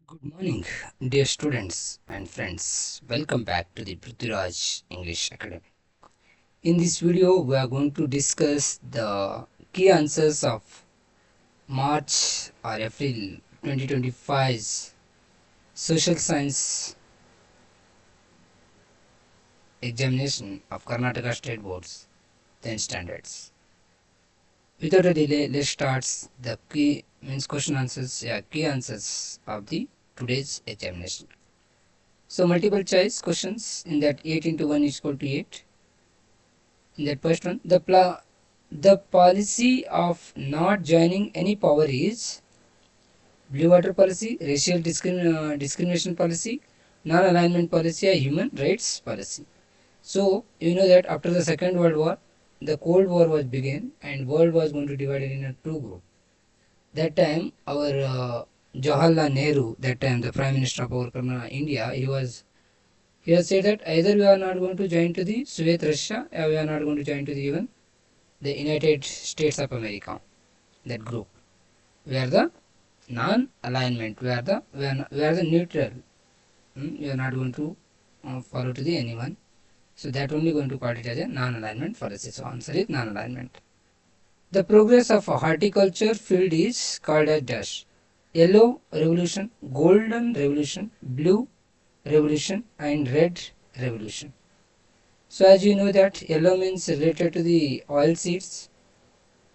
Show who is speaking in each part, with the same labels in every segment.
Speaker 1: Good morning, dear students and friends. Welcome back to the Prithviraj English Academy. In this video, we are going to discuss the key answers of March or April 2025's Social Science examination of Karnataka State Board's 10 standards. Without a delay, let's start the key answers of the today's examination. So multiple choice questions in that 8 into 1 is equal to 8. In that first one, the policy of not joining any power is blue water policy, racial discrimination policy, non-alignment policy, or human rights policy. So you know that after the Second World War, the Cold War was began and world was going to divide it in a two group. That time our Jawaharlal Nehru, that time the Prime Minister of our India, he has said that either we are not going to join to the Soviet Russia or we are not going to join to the even the United States of America, that group. We are the non-alignment. We are the neutral. We are not going to follow to the anyone. So that only going to call it as a non-alignment policy. So answer is non-alignment. The progress of horticulture field is called as dash. Yellow revolution, golden revolution, blue revolution, and red revolution. So as you know that yellow means related to the oil seeds,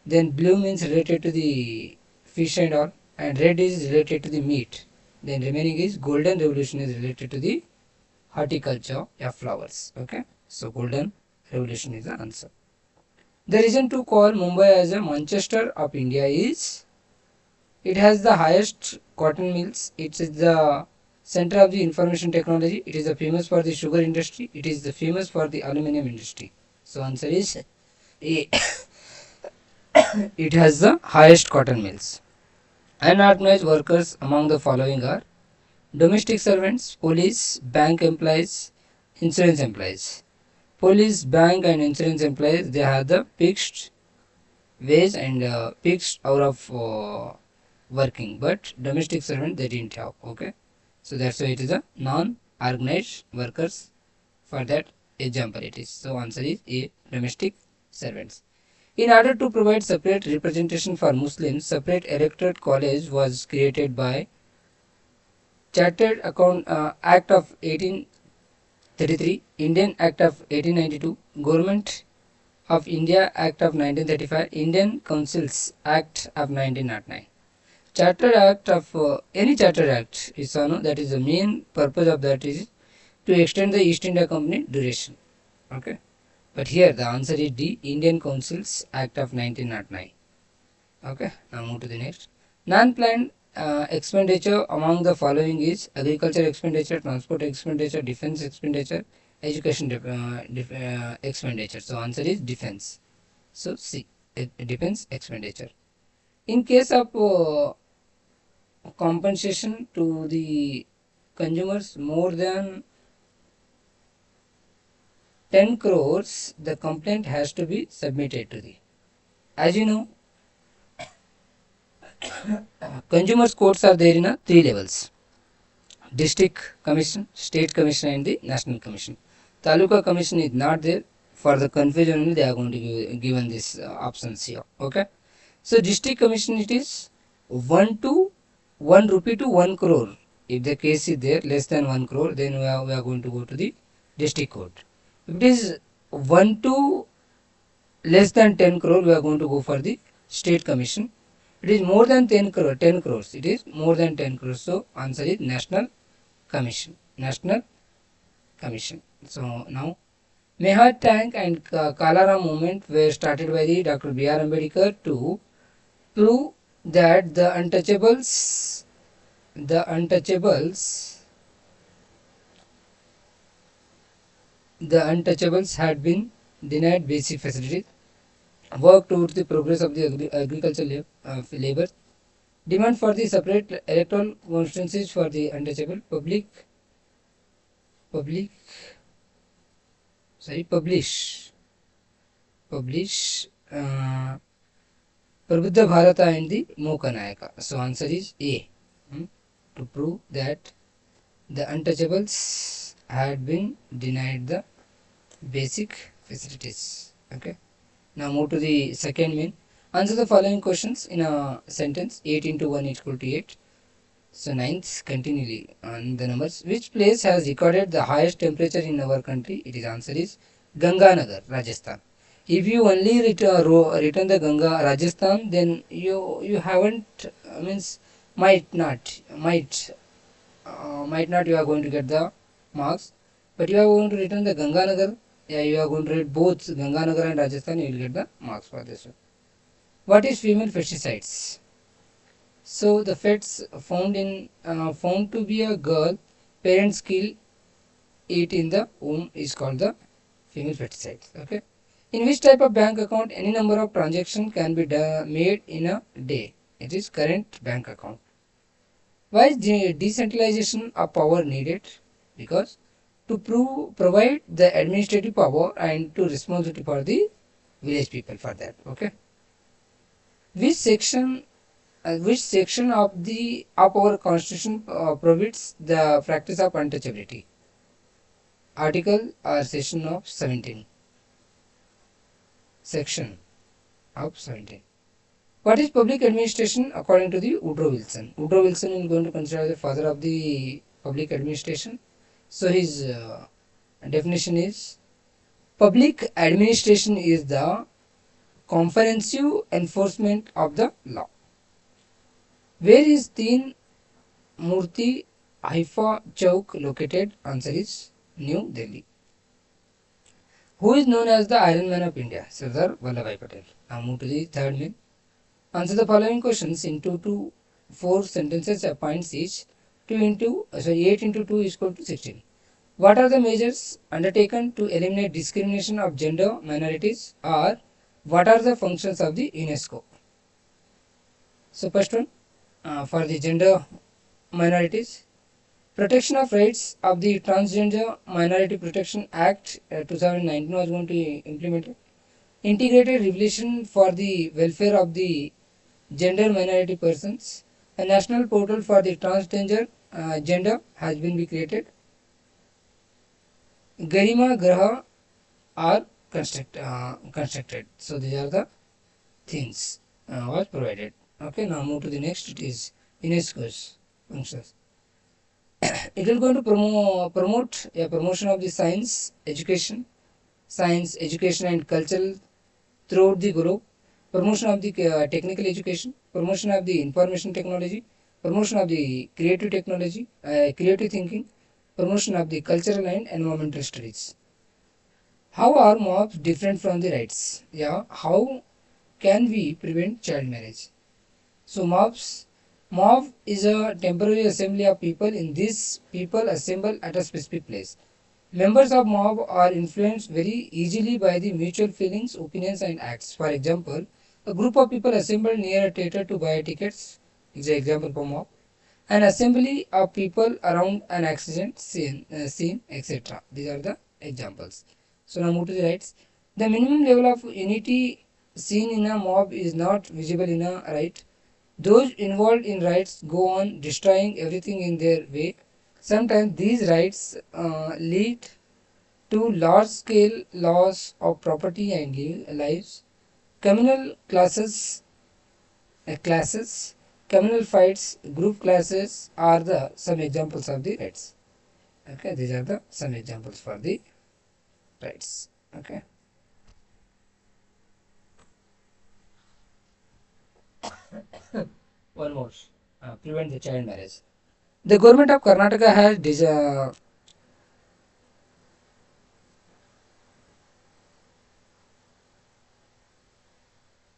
Speaker 1: then blue means related to the fish and all, and red is related to the meat. Then remaining is golden revolution is related to the horticulture of flowers. Okay, so golden revolution is the answer. The reason to call Mumbai as a Manchester of India is it has the highest cotton mills. It is the center of the information technology. It is the famous for the sugar industry. It is the famous for the aluminum industry. So answer is A. It has the highest cotton mills. Unorganized workers among the following are domestic servants, police, bank employees, insurance employees. Police, bank and insurance employees, they have the fixed wage and fixed hour of working, but domestic servant they didn't have. Okay, so that's why it is a non-organized workers. For that example it is. So answer is A, domestic servants. In order to provide separate representation for Muslims, separate electorate college was created by Chartered Account Act of 1833, Indian Act of 1892, Government of India Act of 1935, Indian Councils Act of 1909. Chartered Act of any Chartered Act is that is the main purpose of that is to extend the East India Company duration. Okay, but here the answer is D, Indian Councils Act of 1909. Okay, now move to the next. Non-planned expenditure among the following is agriculture expenditure, transport expenditure, defense expenditure, education expenditure. So answer is defense. So C, defense expenditure. In case of compensation to the consumers more than 10 crores, the complaint has to be submitted to the. As you know, consumers courts are there in a three levels: district commission, state commission, and the national commission. Taluka commission is not there. For the confusion only they are going to give given this options here. Okay, so district commission it is 1 to 1 rupee to 1 crore. If the case is there less than 1 crore, then we are going to go to the district court. If it is 1 to less than 10 crore, we are going to go for the state commission. It is more than 10 crore, 10 crores. It is more than 10 crores. So answer is national commission. National commission. So now Mehar Tank and Kalara movement were started by the Dr. B.R. Ambedkar to prove that the untouchables had been denied basic facilities, work towards the progress of the agricultural labor, demand for the separate electoral constituencies for the untouchable, public, publish Prabhuddha Bharata and the Mokanayaka. So answer is A. To prove that the untouchables had been denied the basic facilities. Okay. Now move to the second main. Answer the following questions in a sentence. 8 into 1 equal to 8. So ninth, continually on the numbers. Which place has recorded the highest temperature in our country? It is answer is Ganganagar, Rajasthan. If you only return the Ganga Rajasthan, then you haven't means might not you are going to get the marks. But you are going to return the Ganganagar. Yeah, you are going to read both Ganganagar and Rajasthan. You will get the marks for this one. What is female pesticides? So the fetus found to be a girl, parents kill it in the womb is called the female feticide. Okay. In which type of bank account any number of transactions can be made in a day? It is current bank account. Why is decentralization of power needed? Because to provide the administrative power and to responsibility for the village people for that. Okay. Which section of our constitution prohibits the practice of untouchability? Article or section of 17. Section of 17. What is public administration according to the Woodrow Wilson? Woodrow Wilson is going to consider the father of the public administration. So his definition is public administration is the comprehensive enforcement of the law. Where is Teen Murti Haifa Chowk located? Answer is New Delhi. Who is known as the Iron Man of India? Sardar Vallabhbhai Patel. Now move to the third main. Answer the following questions in 2 to 4 sentences at points each. 8 into 2 is equal to 16. What are the measures undertaken to eliminate discrimination of gender minorities, or what are the functions of the UNESCO? So first one, for the gender minorities, protection of rights of the Transgender Minority Protection Act 2019 was going to be implemented. Integrated regulation for the welfare of the gender minority persons. A national portal for the transgender gender has been created. Garima Graha are constructed. So these are the things was provided. Okay, now move to the next. It is UNESCO's functions. It will going to promote a promotion of the science education and culture throughout the globe, promotion of the technical education, promotion of the information technology, promotion of the creative technology, creative thinking, promotion of the cultural and environmental studies. How are mobs different from the rights? Yeah, how can we prevent child marriage? So mob is a temporary assembly of people. In this, people assemble at a specific place. Members of mob are influenced very easily by the mutual feelings, opinions and acts. For example, a group of people assembled near a theatre to buy tickets is an example for mob. An assembly of people around an accident scene, etc. These are the examples. So now move to the rights. The minimum level of unity seen in a mob is not visible in a right. Those involved in riots go on destroying everything in their way. Sometimes these riots lead to large-scale loss of property and lives. Communal classes, communal fights, group classes are the some examples of the riots. Okay, these are the some examples for the riots. Okay. One more. Prevent the child marriage. The government of Karnataka has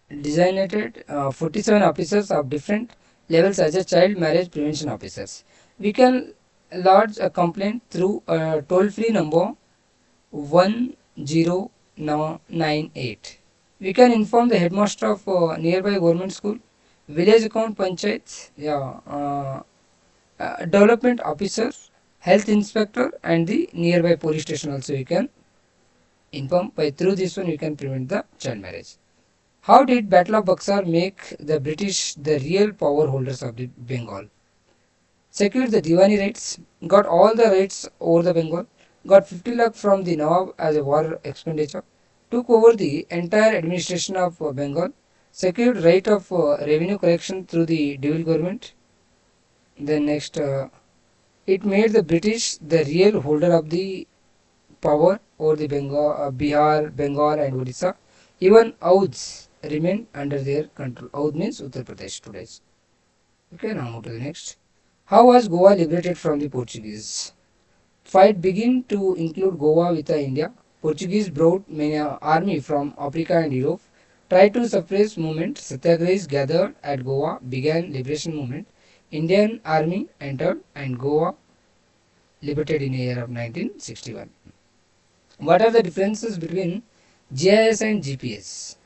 Speaker 1: designated 47 officers of different levels as a child marriage prevention officers. We can lodge a complaint through a toll-free number 1098. We can inform the headmaster of nearby government school, village account panchayats, development officer, health inspector and the nearby police station also you can inform. By through this one you can prevent the child marriage. How did Battle of Buxar make the British the real power holders of the Bengal? secured the Diwani rights, got all the rights over the Bengal, got 50 lakh from the Nawab as a war expenditure, took over the entire administration of Bengal, secured right of revenue collection through the Devil government. Then next, it made the British the real holder of the power over the Bihar, Bengal and Odisha. Even Ouds remained under their control. Oud means Uttar Pradesh today. Okay, now move to the next. How was Goa liberated from the Portuguese? Fight began to include Goa with India. Portuguese brought many army from Africa and Europe, tried to suppress movement. Satyagrahis gathered at Goa, began liberation movement. Indian army entered and Goa liberated in the year of 1961. What are the differences between GIS and GPS?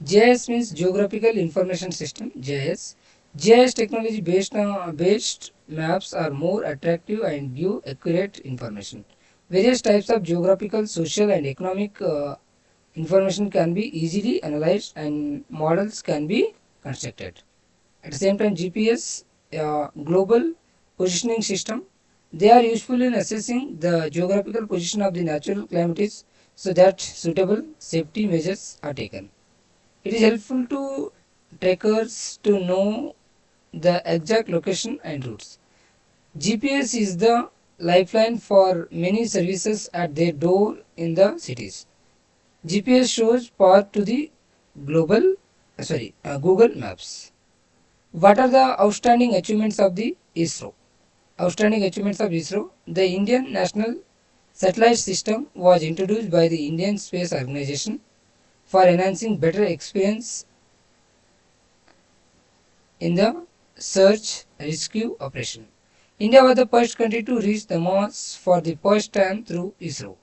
Speaker 1: GIS means Geographical Information System. GIS technology based maps are more attractive and give accurate information. Various types of geographical, social, and economic information can be easily analyzed and models can be constructed. At the same time, GPS, global positioning system, they are useful in assessing the geographical position of the natural calamities so that suitable safety measures are taken. It is helpful to trekkers to know the exact location and routes. GPS is the lifeline for many services at their door in the cities. GPS shows path to the Google Maps. What are the outstanding achievements of the ISRO? Outstanding achievements of ISRO. The Indian National Satellite System was introduced by the Indian Space Organization for enhancing better experience in the search rescue operation. India was the first country to reach the Mars for the first time through ISRO.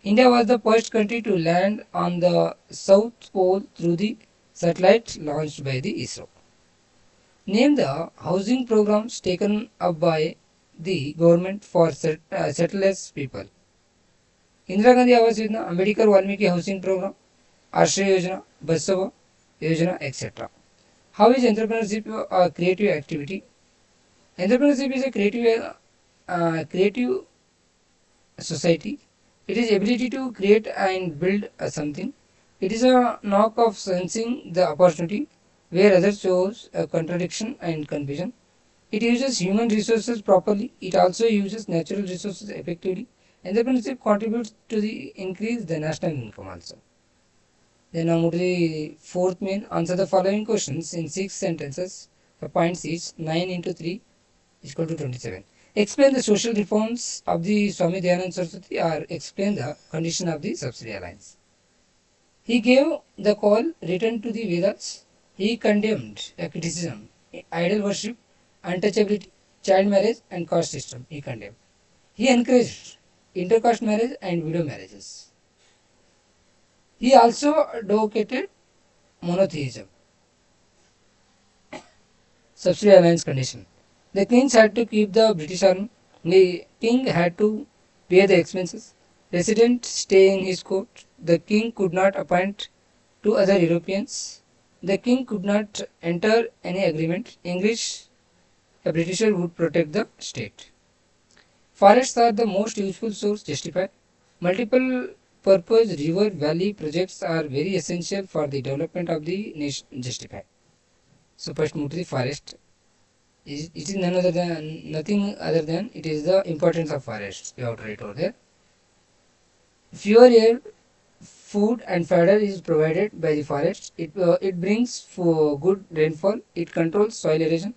Speaker 1: India was the first country to land on the South Pole through the satellite launched by the ISRO. Name the housing programs taken up by the government for settlers people. Indira Gandhi Awas Yojana, Ambedkar Valmiki Housing Program, Ashray Yojana, Basava Yojana, etc. How is entrepreneurship a creative activity? Entrepreneurship is a creative society. It is ability to create and build something. It is a knock of sensing the opportunity where others shows a contradiction and confusion. It uses human resources properly. It also uses natural resources effectively. Entrepreneurship contributes to the increase the national income also. Then now move to the fourth main. Answer the following questions in 6 sentences. The points each. 9 into 3 is equal to 27. Explain the social reforms of the Swami Dayanand Saraswati or explain the condition of the subsidy alliance. He gave the call written to the Vedas. He condemned criticism, idol worship, untouchability, child marriage and caste system. He condemned. He encouraged intercaste marriage and widow marriages. He also advocated monotheism. Subsidy alliance condition. The kings had to keep the British army. The king had to pay the expenses. Residents stay in his court. The king could not appoint to other Europeans. The king could not enter any agreement. English, a Britisher would protect the state. Forests are the most useful source justified. Multiple purpose river valley projects are very essential for the development of the nation justified. So first move to the forest. It is nothing other than it is the importance of forests. You have to write over there. Fewer air, food and fodder is provided by the forest. It brings for good rainfall. It controls soil erosion.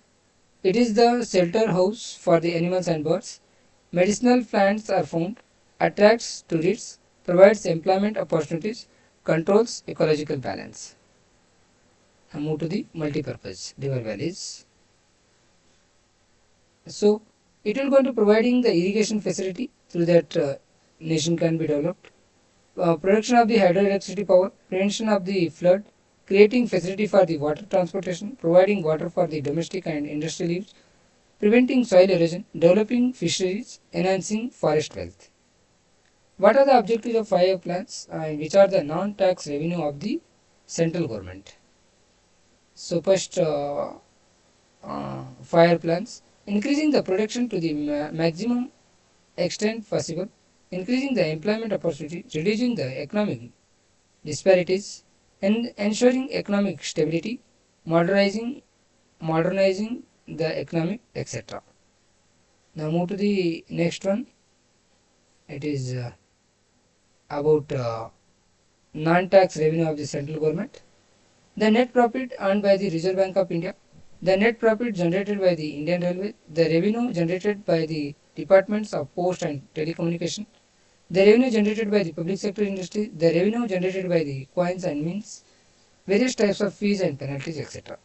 Speaker 1: It is the shelter house for the animals and birds. Medicinal plants are found. Attracts tourists. Provides employment opportunities. Controls ecological balance. Now move to the multi-purpose river valleys. So it will go to providing the irrigation facility through that nation can be developed. Production of the hydroelectricity power, prevention of the flood, creating facility for the water transportation, providing water for the domestic and industrial use, preventing soil erosion, developing fisheries, enhancing forest wealth. What are the objectives of 5 plans and which are the non-tax revenue of the central government? So first, fire plans. increasing the production to the maximum extent possible, increasing the employment opportunity, reducing the economic disparities, and ensuring economic stability, modernizing the economic, etc. Now move to the next one. It is about non-tax revenue of the central government. The net profit earned by the Reserve Bank of India, the net profit generated by the Indian Railway, the revenue generated by the departments of post and telecommunication, the revenue generated by the public sector industry, the revenue generated by the coins and means, various types of fees and penalties, etc.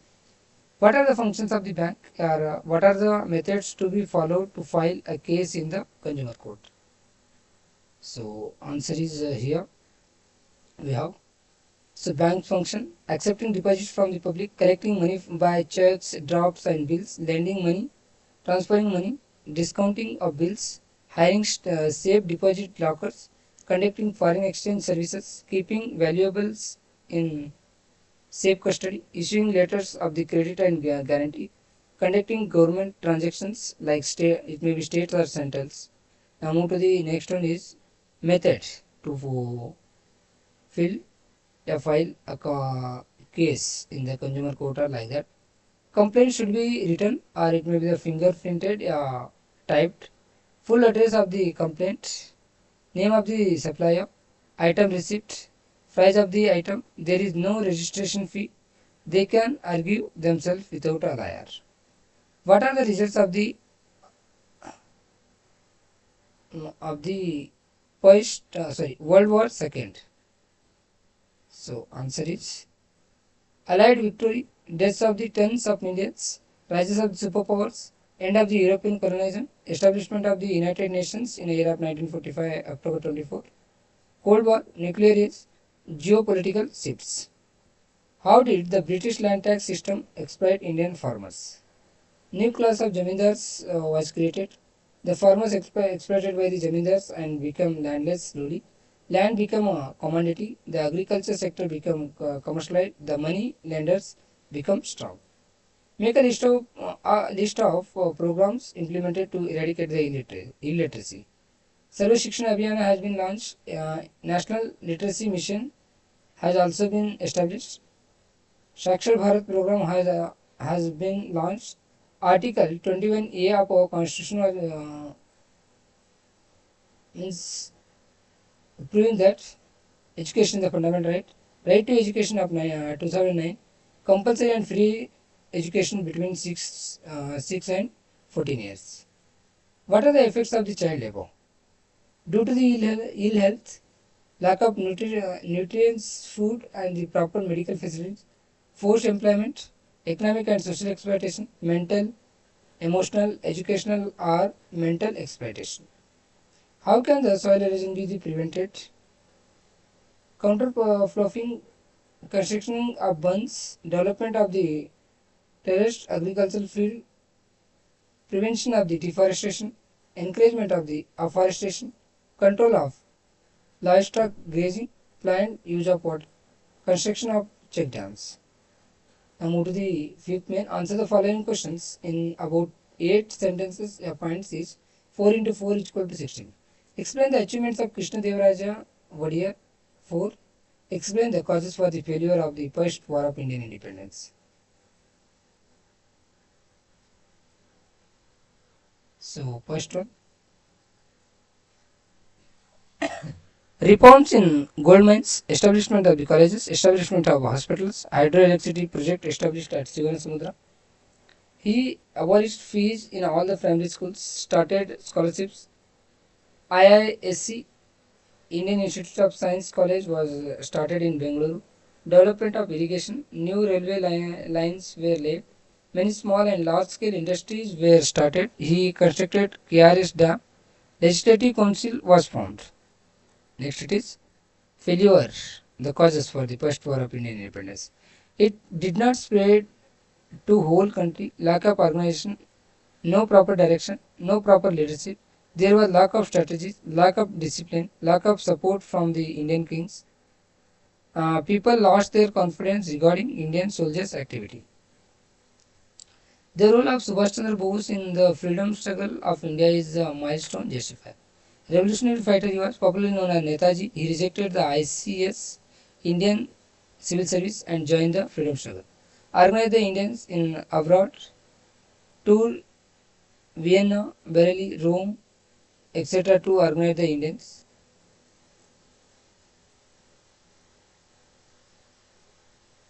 Speaker 1: What are the functions of the bank, or what are the methods to be followed to file a case in the consumer court? So answer is here we have. So bank function: accepting deposits from the public, collecting money by checks, drafts and bills, lending money, transferring money, discounting of bills, hiring safe deposit lockers, conducting foreign exchange services, keeping valuables in safe custody, issuing letters of the credit and guarantee, conducting government transactions like state, it may be states or centrals. Now move to the next one is methods to fill a file a case in the consumer court or like that. Complaint should be written or it may be the fingerprinted, typed. Full address of the complaint, name of the supplier, item receipt, price of the item. There is no registration fee. They can argue themselves without a lawyer. What are the results of the World War II? So answer is Allied victory, deaths of the tens of millions, rises of the superpowers, end of the European colonization, establishment of the United Nations in the year of 1945, October 24, Cold War, nuclear age, geopolitical shifts. How did the British land tax system exploit Indian farmers? New class of zamindars was created. The farmers exploited by the zamindars and became landless slowly. Land became a commodity. The agriculture sector became commercialized. The money lenders become strong. Make a list of programs implemented to eradicate the illiteracy. Sarva Shikshana Abhiyana has been launched. National Literacy Mission has also been established. Shakshar Bharat program has been launched. Article 21A of our constitution means proving that education is the fundamental right. Right to education of 2009. Compulsory and free education between 6 and 14 years. What are the effects of the child labor? Due to the ill health, lack of nutrients, food and the proper medical facilities, forced employment, economic and social exploitation, mental, emotional, educational or mental exploitation. How can the soil erosion be prevented? Counter fluffing, construction of bunds, development of the terraced agricultural field, prevention of the deforestation, encouragement of the afforestation, control of livestock grazing, planned use of water, construction of check dams. Now move to the fifth main. Answer the following questions in about 8 sentences. Points is 4 into 4 is equal to 16. Explain the achievements of Krishna Devaraja Wadiyar. 4. Explain the causes for the failure of the first war of Indian independence. So first one. Reforms in gold mines, establishment of the colleges, establishment of hospitals, hydroelectricity project established at Sivanasmudra. He abolished fees in all the primary schools, started scholarships. IISc, Indian Institute of Science College, was started in Bengaluru. Development of irrigation, new railway lines were laid. Many small and large scale industries were started. He constructed KRS Dam. Legislative Council was formed. Next it is failure, the causes for the first war of Indian independence. It did not spread to whole country, lack of organization, no proper direction, no proper leadership. There was lack of strategies, lack of discipline, lack of support from the Indian kings. People lost their confidence regarding Indian soldiers' activity. The role of Subhash Chandra Bose in the freedom struggle of India is a milestone justified. Revolutionary fighter, he was popularly known as Netaji. He rejected the ICS, Indian Civil Service, and joined the freedom struggle. Organized the Indians in abroad, toured Vienna, Berlin, Rome, etc. to organize the Indians.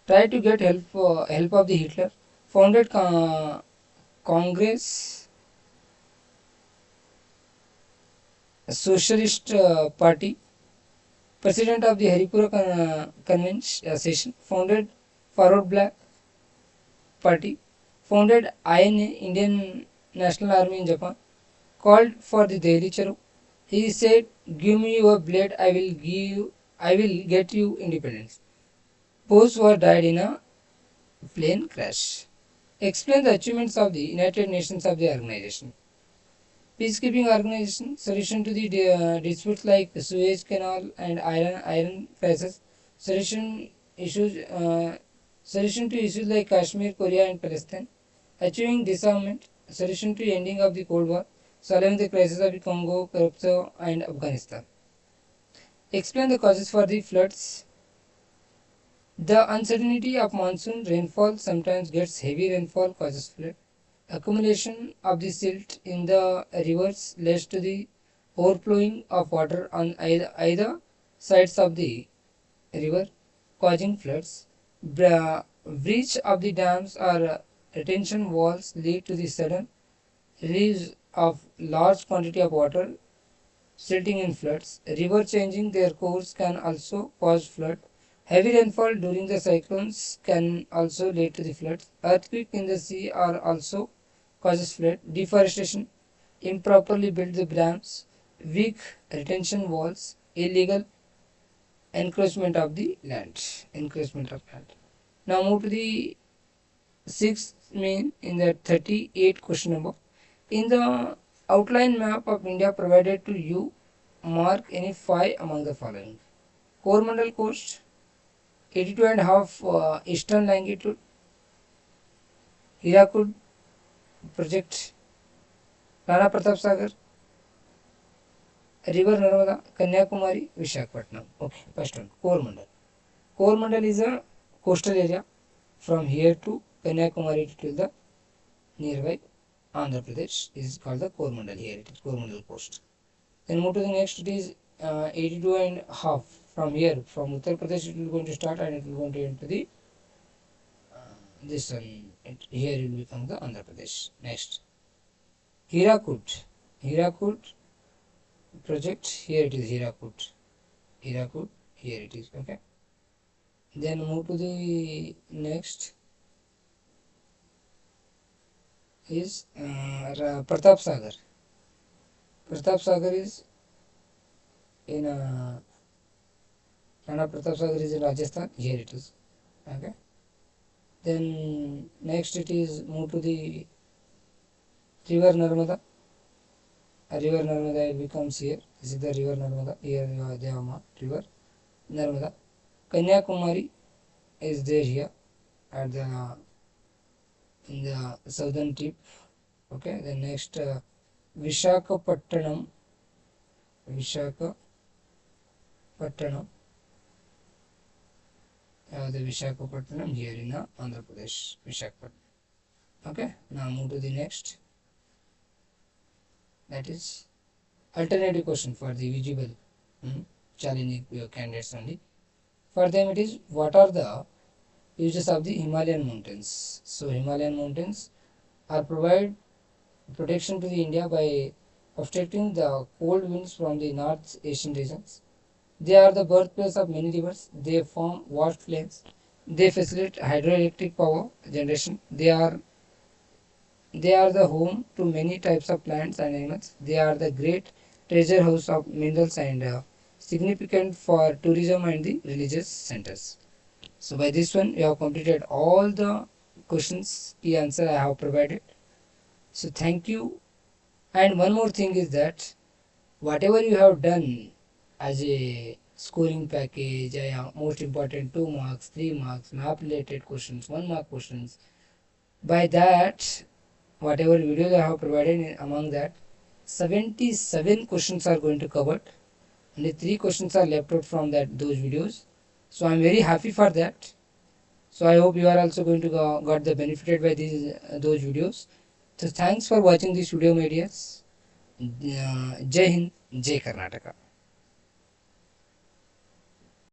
Speaker 1: Tried to get help of the Hitler. Founded Congress Socialist Party. President of the Haripura Convention session. Founded Forward Black Party. Founded INA, Indian National Army in Japan. Called for the Delhi Charo. He said, "Give me your blade, I will get you independence." Both were died in a plane crash. Explain the achievements of the United Nations of the organization. Peacekeeping organization, solution to the disputes like the Suez Canal and Iran crisis, solution issues, solution to issues like Kashmir, Korea, and Palestine, achieving disarmament, solution to ending of the Cold War, solving the crisis of the Congo, Corruption, and Afghanistan. Explain the causes for the floods. The uncertainty of monsoon rainfall sometimes gets heavy rainfall causes flood. Accumulation of the silt in the rivers leads to the overflowing of water on either sides of the river, causing floods. Breach of the dams or retention walls lead to the sudden release of large quantity of water, resulting in floods. River changing their course can also cause flood. Heavy rainfall during the cyclones can also lead to the floods. Earthquake in the sea are also causes flood. Deforestation, improperly built the dams, weak retention walls, illegal encroachment of the land. Encroachment of land. Now move to the sixth main in the 38 question number. In the outline map of India provided to you, mark any 5 among the following. Coromandel Coast, 82.5 eastern longitude, Hirakud project, Rana Pratap Sagar, River Narmada, Kanyakumari, Vishakhapatnam. Okay, first one, Coromandel. Coromandel is a coastal area from here to Kanyakumari till the nearby Andhra Pradesh is called the Coromandel. Here it is Coromandel coast. Then move to the next, it is 82 and half from here, from Uttar Pradesh it will going to start and it will going to enter the this one. Here it will become the Andhra Pradesh. Next, Hirakud. Hirakud project, here it is Hirakud. Hirakud, here it is. Okay. Then move to the next is Pratap Sagar. Pratap Sagar is in Rana Pratap Sagar is in Rajasthan. Here it is. Okay. Then next it is move to the river Narmada. A river Narmada it becomes here. This is the river Narmada. Here you have the river Narmada. Kanyakumari is there here at the in the southern tip. Okay. Then next Vishakhapatnam. Vishakhapatnam. The Vishakhapatnam here in Andhra Pradesh. Vishakhapatnam. Okay. Now move to the next. That is alternative question for the visible challenging candidates only. For them it is, what are the uses of the Himalayan mountains? So Himalayan mountains are provide protection to the India by obstructing the cold winds from the North Asian regions. They are the birthplace of many rivers. They form vast plains. They facilitate hydroelectric power generation. They are the home to many types of plants and animals. They are the great treasure house of minerals and significant for tourism and the religious centers. So by this one you have completed all the questions, key answer I have provided. So thank you. And one more thing is that whatever you have done as a scoring package, most important 2 marks, 3 marks, map related questions, 1 mark questions, by that whatever videos I have provided, among that 77 questions are going to covered. Only 3 questions are left out from those videos. So I'm very happy for that. So I hope you are also going to got the benefited by those videos. So thanks for watching this video, my dears. Jai Hind, Jai Karnataka.